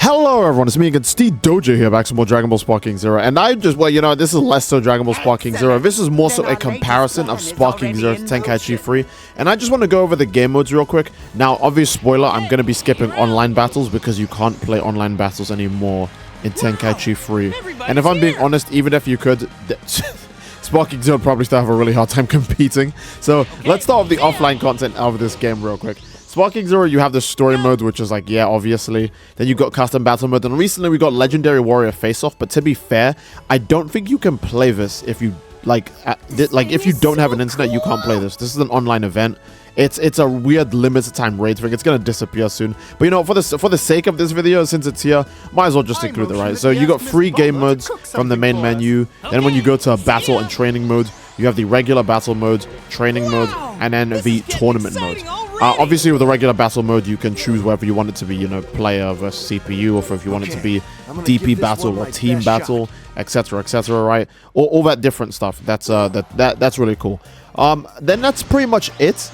Hello everyone, it's me again, Steve Doja here, back to more Dragon Ball Sparking Zero. And I just, well, you know, this is less so Dragon Ball Sparking Zero. This is more so a comparison of Sparking Zero to Tenkaichi 3. And I just want to go over the game modes real quick. Now, obvious spoiler, I'm going to be skipping online battles because you can't play online battles anymore in Tenkaichi 3. And if I'm being honest, even if you could, Sparking Zero probably still have a really hard time competing. So let's start with the offline content of this game real quick. Sparking Zero, you have the story mode, which is like, yeah, obviously. Then you got custom battle mode, and recently we got Legendary Warrior Face-Off. But to be fair, I don't think you can play this if you if you don't have an internet, you can't play this. This is an online event. It's a weird limited time raid thing. It's gonna disappear soon. But you know, for the sake of this video, since it's here, might as well just include it, right? So you got 3 game modes from the main menu. Then when you go to battle and training mode, you have the regular battle mode, training mode, and then the tournament mode. Obviously, with the regular battle mode, you can choose whether you want it to be, you know, player versus CPU, or if you want it to be DP battle or team battle, etc., etc., right? All that different stuff. That's really cool. Then that's pretty much it.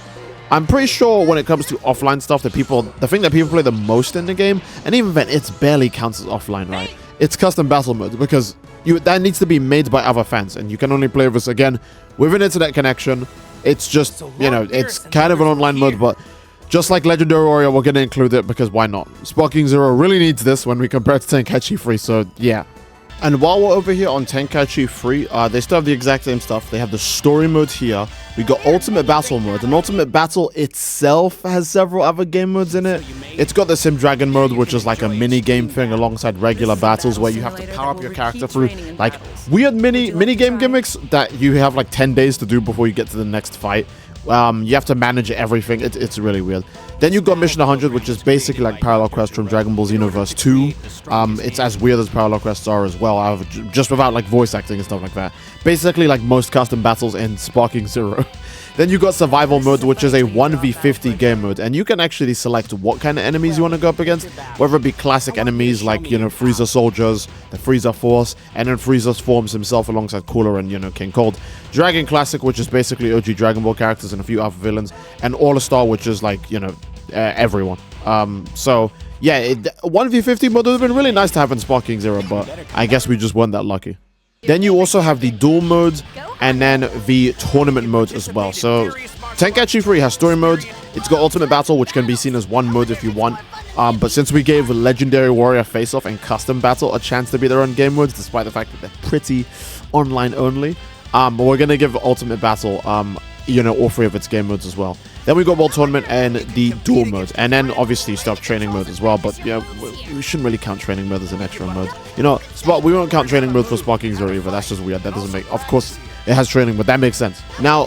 I'm pretty sure when it comes to offline stuff, the thing that people play the most in the game, and even then, it barely counts as offline, right? It's custom battle mode because that needs to be made by other fans, and you can only play this again with an internet connection. It's just, you know, it's kind of an online mode, but just like Legendary Warrior, we're going to include it because why not? Sparking Zero really needs this when we compare it to Tenkaichi 3, so yeah. And while we're over here on Tenkaichi 3, they still have the exact same stuff. They have the story mode here. We got Ultimate Battle mode, and Ultimate Battle itself has several other game modes in it. It's got the Sim Dragon mode, which is like a mini game thing alongside regular battles where you have to power up your character through like weird mini game gimmicks that you have like 10 days to do before you get to the next fight. You have to manage everything. It's really weird. Then you got Mission 100, which is basically like Parallel Quest from Dragon Ball Xenoverse 2. It's as weird as Parallel Quests are as well, just without like voice acting and stuff like that. Basically like most custom battles in Sparking Zero. Then you got Survival mode, which is a 1v50 game mode, and you can actually select what kind of enemies you want to go up against, whether it be classic enemies like, you know, Frieza soldiers, the Frieza Force, and then Frieza forms himself alongside Cooler and, you know, King Cold. Dragon Classic, which is basically OG Dragon Ball characters and a few other villains, and All-Star, which is like, you know, everyone. So yeah, 1v50 mode would have been really nice to have in Sparking Zero, but I guess we just weren't that lucky. Then you also have the duel modes and then the tournament modes as well. So Tenkaichi 3 has story modes. It's got Ultimate Battle, which can be seen as one mode if you want. But since we gave Legendary Warrior Face-Off and Custom Battle a chance to be their own game modes, despite the fact that they're pretty online only, but we're going to give Ultimate Battle, you know, all 3 of its game modes as well. Then we got World Tournament and the duel mode. And then obviously you still have training mode as well. But yeah, we shouldn't really count training mode as an extra mode. You know, we won't count training mode for Sparking Zero either. That's just weird. That doesn't make... Of course, it has training, but that makes sense. Now,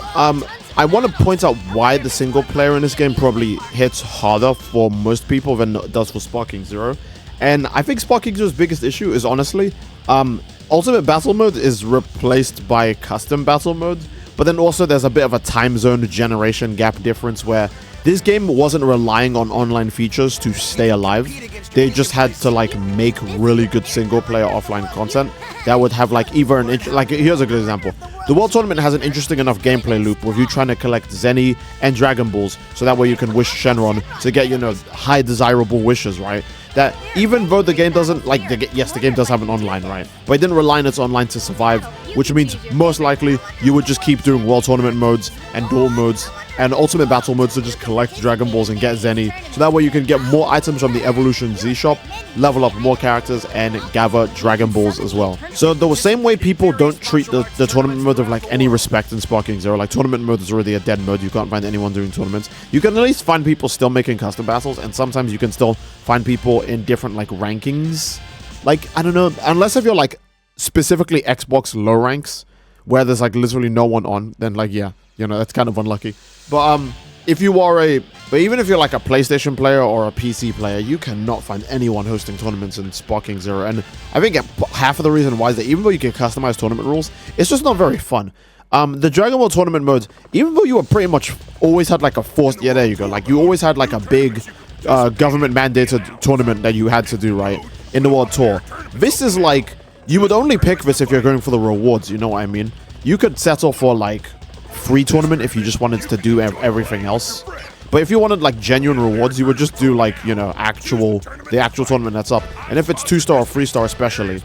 I want to point out why the single player in this game probably hits harder for most people than it does for Sparking Zero. And I think Sparking Zero's biggest issue is honestly, Ultimate Battle mode is replaced by Custom Battle mode. But then also there's a bit of a time zone generation gap difference where this game wasn't relying on online features to stay alive. They just had to like make really good single player offline content that would have like either an like here's a good example. The World Tournament has an interesting enough gameplay loop with you trying to collect Zenny and Dragon Balls so that way you can wish Shenron to get, you know, high desirable wishes, right? That even though the game doesn't, like, yes, the game does have an online, right? But it didn't rely on its online to survive, which means most likely you would just keep doing World Tournament modes and duel modes and Ultimate Battle modes to just collect Dragon Balls and get Zenny. So that way you can get more items from the Evolution Z shop, level up more characters, and gather Dragon Balls as well. So the same way people don't treat the tournament mode with like any respect in Sparking Zero, like tournament mode is already a dead mode, you can't find anyone doing tournaments. You can at least find people still making custom battles, and sometimes you can still find people in different like rankings. Like, I don't know, unless if you're like specifically Xbox low ranks, where there's like literally no one on, then like, yeah, you know, that's kind of unlucky. But if you are even if you're like a PlayStation player or a PC player, you cannot find anyone hosting tournaments in Sparking Zero. And I think half of the reason why is that even though you can customize tournament rules, it's just not very fun. The Dragon Ball tournament modes, even though you were pretty much always had like a forced, yeah, there you go, like you always had like a big government mandated tournament that you had to do, right, in the World Tour. This is like, you would only pick this if you're going for the rewards, you know what I mean? You could settle for like free tournament if you just wanted to do everything else. But if you wanted like genuine rewards, you would just do like, you know, the actual tournament that's up. And if it's 2-star or 3-star especially,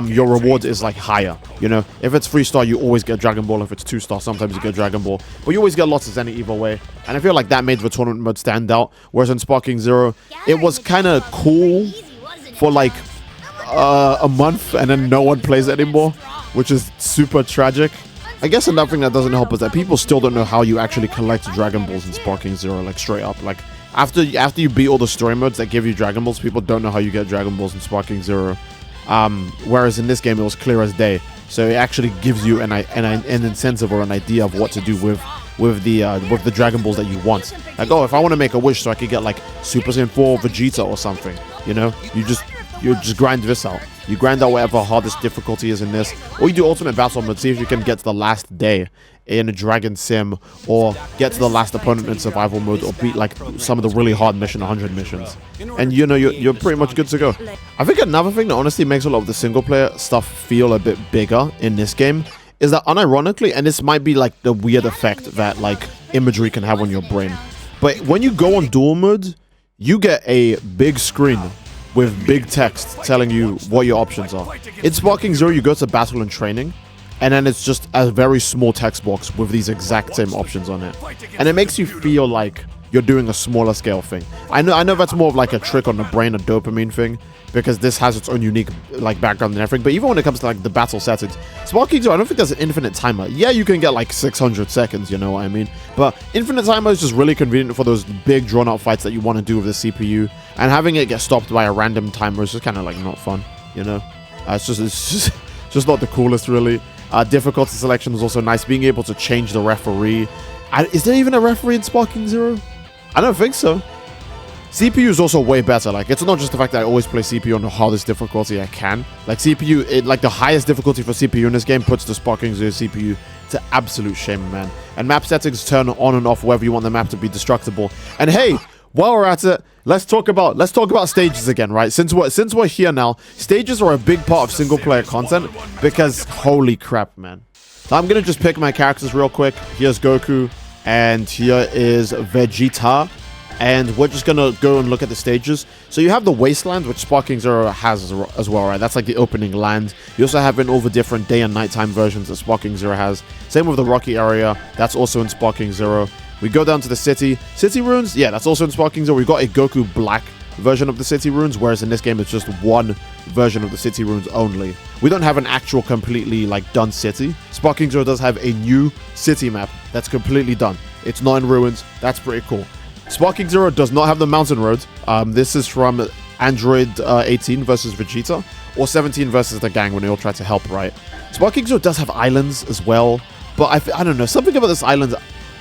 your reward is like higher. You know, if it's 3-star, you always get Dragon Ball. If it's 2-star, sometimes you get Dragon Ball. But you always get lots of any either way. And I feel like that made the tournament mode stand out. Whereas in Sparking Zero, it was kind of cool for like a month, and then no one plays it anymore, which is super tragic. I guess another thing that doesn't help is that people still don't know how you actually collect Dragon Balls in Sparking Zero, like straight up. Like after you beat all the story modes that give you Dragon Balls, people don't know how you get Dragon Balls in Sparking Zero. Whereas in this game it was clear as day, so it actually gives you an incentive or an idea of what to do with the Dragon Balls that you want. Like, oh, if I want to make a wish so I could get like Super Saiyan 4 Vegeta or something, you know, you just grind this out. You grind out whatever hardest difficulty is in this, or you do ultimate battle mode, see if you can get to the last day in a Dragon Sim, or get to the last opponent in survival mode, or beat like some of the really hard 100 missions, and you know you're pretty much good to go. I think another thing that honestly makes a lot of the single player stuff feel a bit bigger in this game is that, unironically, and this might be like the weird effect that like imagery can have on your brain, but when you go on dual mode, you get a big screen with big text telling you what your options are. In Sparking Zero, you go to battle and training, and then it's just a very small text box with these exact same options on it. And it makes you feel like you're doing a smaller scale thing. I know that's more of like a trick on the brain, a dopamine thing, because this has its own unique like background and everything. But even when it comes to like the battle settings, Sparking Zero, I don't think there's an infinite timer. Yeah, you can get like 600 seconds, you know what I mean? But infinite timer is just really convenient for those big drawn out fights that you want to do with the CPU. And having it get stopped by a random timer is just kind of like not fun, you know? It's just not the coolest, really. Difficulty selection is also nice. Being able to change the referee. Is there even a referee in Sparking Zero? I don't think so. CPU is also way better. Like, it's not just the fact that I always play CPU on the hardest difficulty I can. Like, CPU, like the highest difficulty for CPU in this game puts the Sparking Zero CPU to absolute shame, man. And map settings turn on and off whether you want the map to be destructible. And hey, while we're at it, let's talk about stages again, right? Since we're here now, stages are a big part of single player content because holy crap, man. So I'm gonna just pick my characters real quick. Here's Goku, and here is Vegeta. And we're just gonna go and look at the stages. So you have the Wasteland, which Sparking Zero has as well, right? That's like the opening land. You also have in all the different day and nighttime versions that Sparking Zero has. Same with the Rocky area. That's also in Sparking Zero. We go down to the city. City Ruins, yeah, that's also in Sparking Zero. We've got a Goku Black version of the City Ruins, whereas in this game, it's just one version of the City Ruins only. We don't have an actual completely, like, done city. Sparking Zero does have a new city map that's completely done. It's not in ruins. That's pretty cool. Sparking Zero does not have the mountain road. This is from Android 18 versus Vegeta, or 17 versus the gang when they all try to help, right? Sparking Zero does have islands as well, but I don't know, something about this island,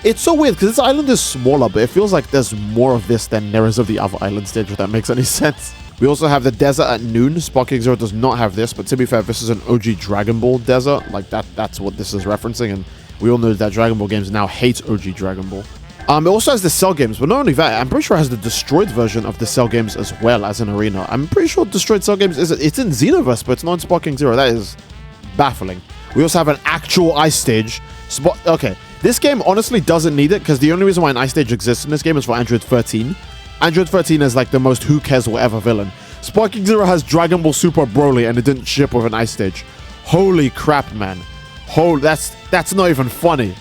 it's so weird because this island is smaller, but it feels like there's more of this than there is of the other island stage, if that makes any sense. We also have the desert at noon. Sparking Zero does not have this, but to be fair, this is an OG Dragon Ball desert. Like, that's what this is referencing, and we all know that Dragon Ball games now hate OG Dragon Ball. It also has the Cell games, but not only that, I'm pretty sure it has the Destroyed version of the Cell games as well as an arena. I'm pretty sure Destroyed Cell games it's in Xenoverse, but it's not in Sparking Zero. That is baffling. We also have an actual ice stage. Okay, this game honestly doesn't need it, because the only reason why an ice stage exists in this game is for Android 13. Android 13 is like the most who cares whatever villain. Sparking Zero has Dragon Ball Super Broly, and it didn't ship with an ice stage. Holy crap, man. That's not even funny.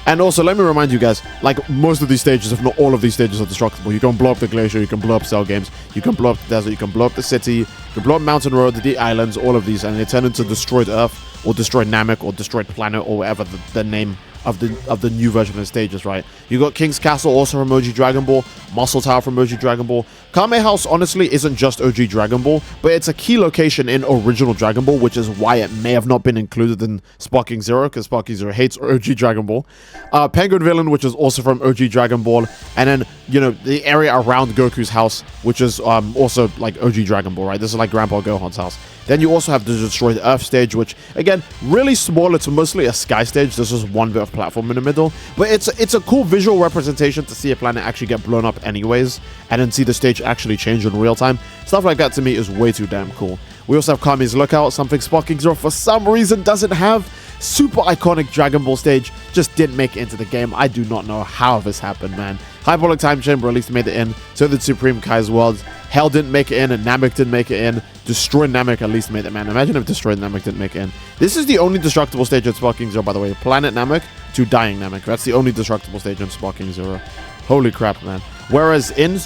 And also, let me remind you guys, like, most of these stages, if not all of these stages, are destructible. You can blow up the glacier, you can blow up Cell games, you can blow up the desert, you can blow up the city, you can blow up Mountain Road, the islands, all of these, and they turn into Destroyed Earth, or Destroyed Namek, or Destroyed Planet, or whatever the name of the new version of the stages, right? You got King's Castle, also from OG Dragon Ball, Muscle Tower from OG Dragon Ball. Kame House, honestly, isn't just OG Dragon Ball, but it's a key location in original Dragon Ball, which is why it may have not been included in Sparking Zero, because Sparking Zero hates OG Dragon Ball. Penguin Villain, which is also from OG Dragon Ball, and then, you know, the area around Goku's house, which is also like OG Dragon Ball, right? This is like Grandpa Gohan's house. Then you also have the Destroyed Earth stage, which, again, really small. It's mostly a sky stage. There's just one bit of platform in the middle. But it's a cool visual representation to see a planet actually get blown up anyways, and then see the stage actually change in real time. Stuff like that, to me, is way too damn cool. We also have Kami's Lookout, something Sparking Zero for some reason doesn't have. super iconic Dragon Ball stage just didn't make it into the game. I do not know how this happened, man. Hyperbolic Time Chamber at least made it in. So did Supreme Kai's Worlds. Hell didn't make it in, and Namek didn't make it in. Destroy Namek at least made it, man. Imagine if Destroy Namek didn't make it in. This is the only destructible stage at Sparking Zero, by the way. Planet Namek to Dying Namek. That's the only destructible stage in Sparking Zero. Holy crap, man. Whereas in,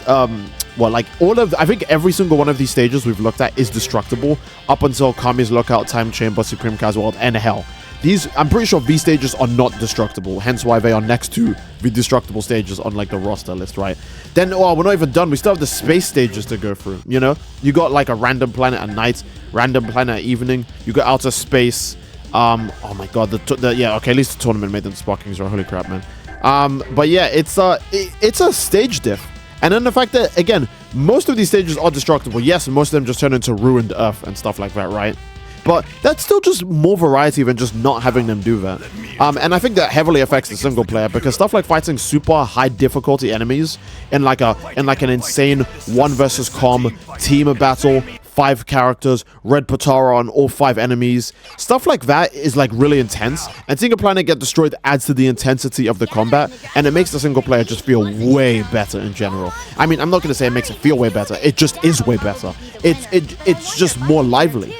well, like I think every single one of these stages we've looked at is destructible up until Kami's Lookout, Time Chamber, Supreme Kai's World, and Hell. I'm pretty sure these stages are not destructible, hence why they are next to the destructible stages on like the roster list, right? Then, well, we're not even done. We still have the space stages to go through, you know? You got like a random planet at night, random planet at evening. You got outer space. Oh my god, yeah, okay, at least the tournament made them Sparking Zero. Holy crap, man. But yeah, it's a stage diff. And then the fact that, again, most of these stages are destructible. Yes, most of them just turn into ruined Earth and stuff like that, right? But that's still just more variety than just not having them do that. And I think that heavily affects the single player, because stuff like fighting super high difficulty enemies in like an insane 1 versus com team battle, 5 characters, red Potara on all 5 enemies, stuff like that is like really intense, and seeing a planet get destroyed adds to the intensity of the combat, and it makes the single player just feel way better in general. I mean, I'm not gonna say it makes it feel way better, it just is way better. It's just more lively.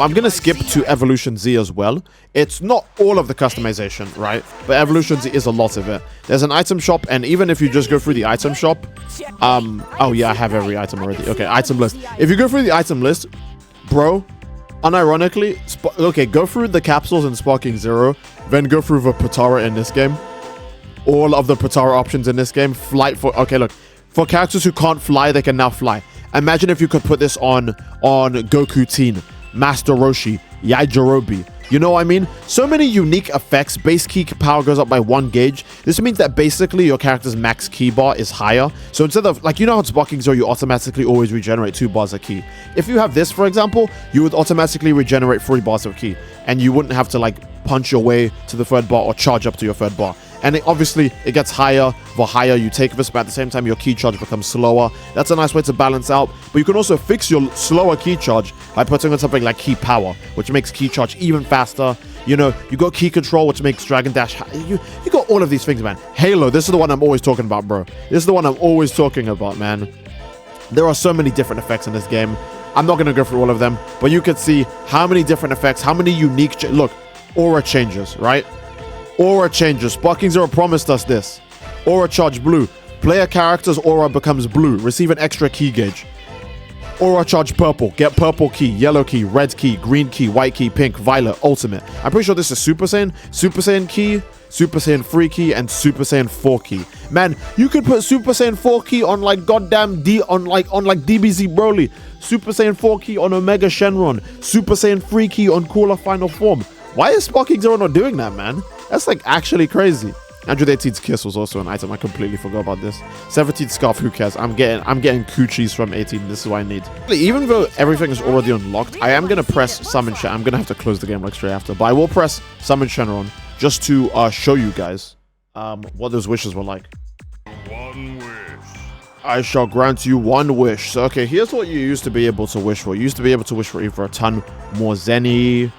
I'm going to skip to Evolution Z as well. It's not all of the customization, right? But Evolution Z is a lot of it. There's an item shop, and even if you just go through the item shop... oh yeah, I have every item already. Okay, item list. If you go through the item list, bro, unironically... okay, go through the capsules in Sparking Zero, then go through the Potara in this game. All of the Potara options in this game. Flight for... okay, look. For characters who can't fly, they can now fly. Imagine if you could put this on Goku Teen, Master Roshi, Yajirobe. You know what I mean? So many unique effects. Base ki power goes up by 1 gauge. This means that basically your character's max ki bar is higher. So instead of, like, you know how Sparking Zero, you automatically always regenerate 2 bars of ki. If you have this, for example, you would automatically regenerate 3 bars of ki. And you wouldn't have to, like, punch your way to the 3rd bar or charge up to your 3rd bar. And obviously, it gets higher the higher you take this, but at the same time, your key charge becomes slower. That's a nice way to balance out. But you can also fix your slower key charge by putting on something like key power, which makes key charge even faster. You know, you got key control, which makes Dragon Dash. You got all of these things, man. Halo, this is the one I'm always talking about, bro. This is the one I'm always talking about, man. There are so many different effects in this game. I'm not going to go through all of them, but you can see how many different effects, how many unique... look, aura changes, right? Aura changes. Sparking Zero promised us this. Aura charge blue. Player character's aura becomes blue. Receive an extra key gauge. Aura charge purple. Get purple key, yellow key, red key, green key, white key, pink, violet, ultimate. I'm pretty sure this is Super Saiyan key, Super Saiyan 3 key, and Super Saiyan 4 key. Man, you could put Super Saiyan 4 key on like goddamn on like DBZ Broly. Super Saiyan 4 key on Omega Shenron. Super Saiyan 3 key on Cooler Final Form. Why is Sparking Zero not doing that, man? That's like actually crazy. Android 18's Kiss was also an item. I completely forgot about this. 17th Scarf, who cares? I'm getting coochies from 18. This is what I need. Even though everything is already unlocked, I am gonna press Summon Shenron. I'm gonna have to close the game like straight after, but I will press Summon Shenron just to show you guys what those wishes were like. 1 wish. I shall grant you 1 wish. So okay, here's what you used to be able to wish for. You used to be able to wish for either a ton more Zeni,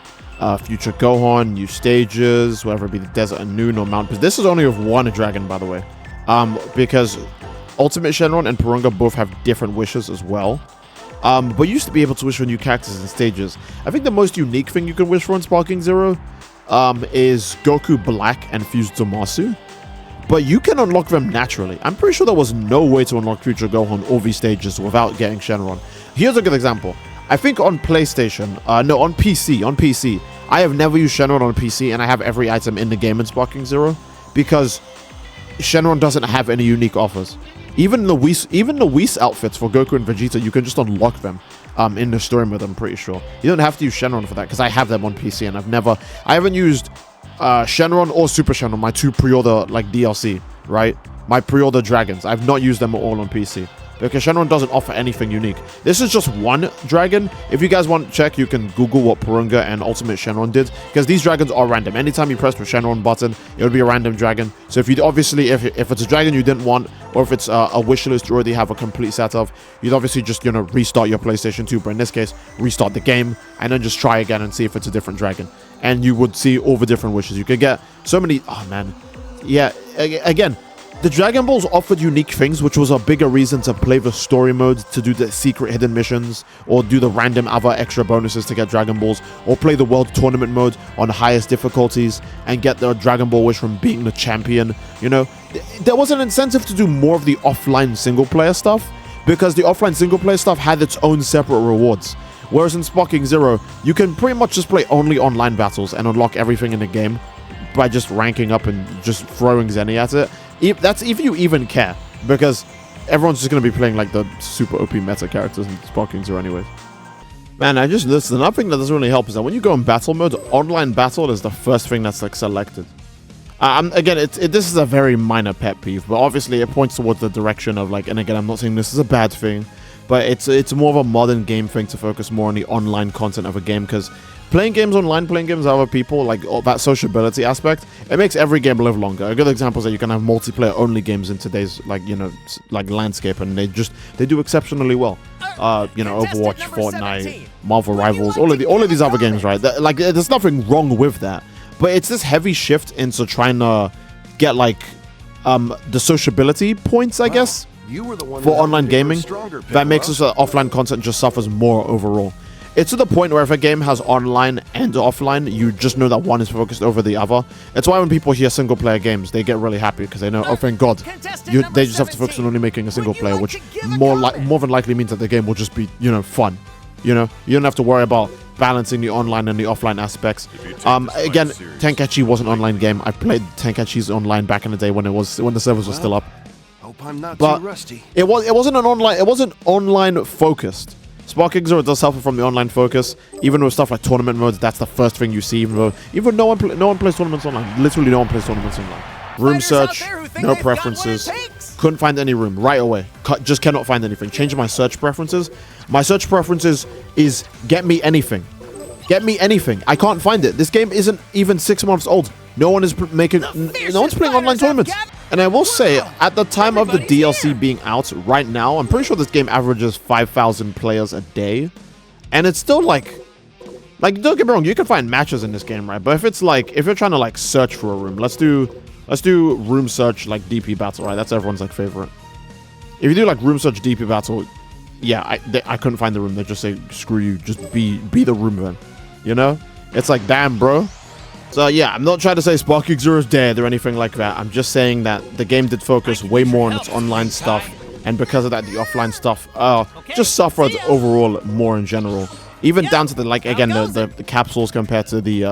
future Gohan, new stages, whether it be the Desert and Noon or Mount. But this is only of 1 dragon, by the way, because Ultimate Shenron and Purunga both have different wishes as well. But you used to be able to wish for new characters and stages. I think the most unique thing you can wish for in Sparking Zero is Goku Black and Fused Zamasu. But you can unlock them naturally. I'm pretty sure there was no way to unlock future Gohan or these stages without getting Shenron. Here's a good example. I think on PlayStation, no, on PC, I have never used Shenron on PC, and I have every item in the game in Sparking Zero, because Shenron doesn't have any unique offers. Even the Whis outfits for Goku and Vegeta, you can just unlock them in the story mode, I'm pretty sure. You don't have to use Shenron for that, because I have them on PC, and I haven't used Shenron or Super Shenron, my 2 pre-order like DLC, right? My pre-order dragons. I've not used them at all on PC. because Shenron doesn't offer anything unique. This is just one dragon. If you guys want to check, you can Google what Purunga and Ultimate Shenron did, because these dragons are random. Anytime you press the Shenron button, it would be a random dragon. So if you obviously, if it's a dragon you didn't want, or if it's a wish list you already have a complete set of, you'd obviously just, you know, restart your PlayStation 2, but in this case, restart the game, and then just try again and see if it's a different dragon. And you would see all the different wishes. You could get so many, oh man. Yeah, again, the Dragon Balls offered unique things, which was a bigger reason to play the story mode, to do the secret hidden missions, or do the random other extra bonuses to get Dragon Balls, or play the World Tournament mode on the highest difficulties and get the Dragon Ball wish from being the champion. You know, there was an incentive to do more of the offline single player stuff, because the offline single player stuff had its own separate rewards. Whereas in Sparking Zero, you can pretty much just play only online battles and unlock everything in the game by just ranking up and just throwing Zenny at it. That's if you even care, because everyone's just going to be playing like the super OP meta characters in Sparking Zero anyways. Man, this another thing that doesn't really help is that when you go in battle mode, online battle is the first thing that's like selected. Again, this is a very minor pet peeve, but obviously it points towards the direction of like, and again, I'm not saying this is a bad thing, but it's more of a modern game thing to focus more on the online content of a game, because playing games online, playing games with other people, like all that sociability aspect, it makes every game live longer. A good example is that you can have multiplayer only games in today's, like, you know, like landscape, and they do exceptionally well. You know, Overwatch, Fortnite, Marvel Rivals, all of these other games, right? Like, there's nothing wrong with that, but it's this heavy shift into trying to get like the sociability points, I guess, for online gaming, that makes us offline content just suffers more overall. It's to the point where if a game has online and offline, you just know that one is focused over the other. It's why when people hear single player games, they get really happy, because they know, oh thank God, they just have to focus on only making a single player, which more than likely means that the game will just be, you know, fun. You know, you don't have to worry about balancing the online and the offline aspects. Again, Tenkaichi was an online game. I played Tenkaichi's online back in the day when the servers were still up. I'm not but too rusty. It wasn't online focused. Sparking Zero does suffer from the online focus, even with stuff like tournament modes. That's the first thing you see, even though no one plays tournaments online. Literally no one plays tournaments online. Room search, no preferences. Couldn't find any room right away. Just cannot find anything. Changing my search preferences. My search preferences is get me anything. Get me anything. I can't find it. This game isn't even 6 months old. No one is no one's playing online tournaments. And I will say, at the time of the DLC being out right now, I'm pretty sure this game averages 5,000 players a day. And it's still like, don't get me wrong, you can find matches in this game, right? But if you're trying to like search for a room, let's do room search like DP battle, right? That's everyone's like favorite. If you do like room search DP battle, yeah, I couldn't find the room. They just say, screw you, just be the room then. You know? It's like, damn, bro. So yeah, I'm not trying to say Sparking Zero is dead or anything like that. I'm just saying that the game did focus way more on its online stuff, and because of that, the offline stuff just suffered overall more in general. Even down to the, like, again, the capsules compared to the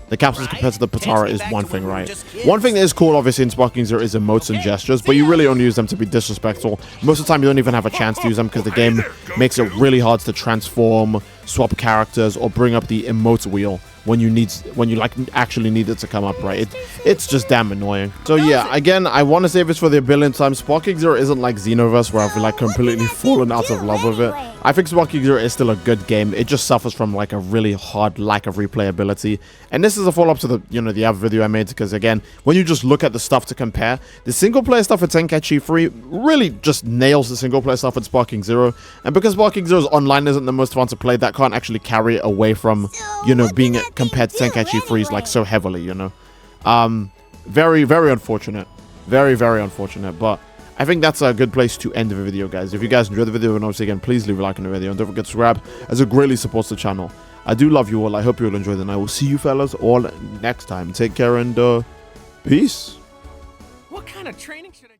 Patara is one thing, right? One thing that is cool, obviously, in Sparking Zero is emotes and gestures, but you really only use them to be disrespectful. Most of the time, you don't even have a chance to use them because the game makes it really hard to transform, swap characters, or bring up the emote wheel when you like actually need it to come up, right? It's just damn annoying. So yeah, again, I want to say this for the billionth time. Sparking Zero isn't like Xenoverse where I've like completely fallen out of love with it. I think Sparking Zero is still a good game. It just suffers from like a really hard lack of replayability. And this is a follow-up to the other video I made, because again, when you just look at the stuff to compare, the single player stuff at Tenkaichi 3 really just nails the single player stuff at Sparking Zero. And because Sparking Zero's online isn't the most fun to play, that can't actually carry it away from, being compared to Tenkaichi 3's like so heavily, Very, very unfortunate. Very, very unfortunate. But I think that's a good place to end the video, guys. If you guys enjoyed the video, and obviously again, please leave a like on the video, and don't forget to subscribe, as it greatly supports the channel. I do love you all. I hope you all enjoyed, and I will see you fellas all next time. Take care and peace. What kind of training should I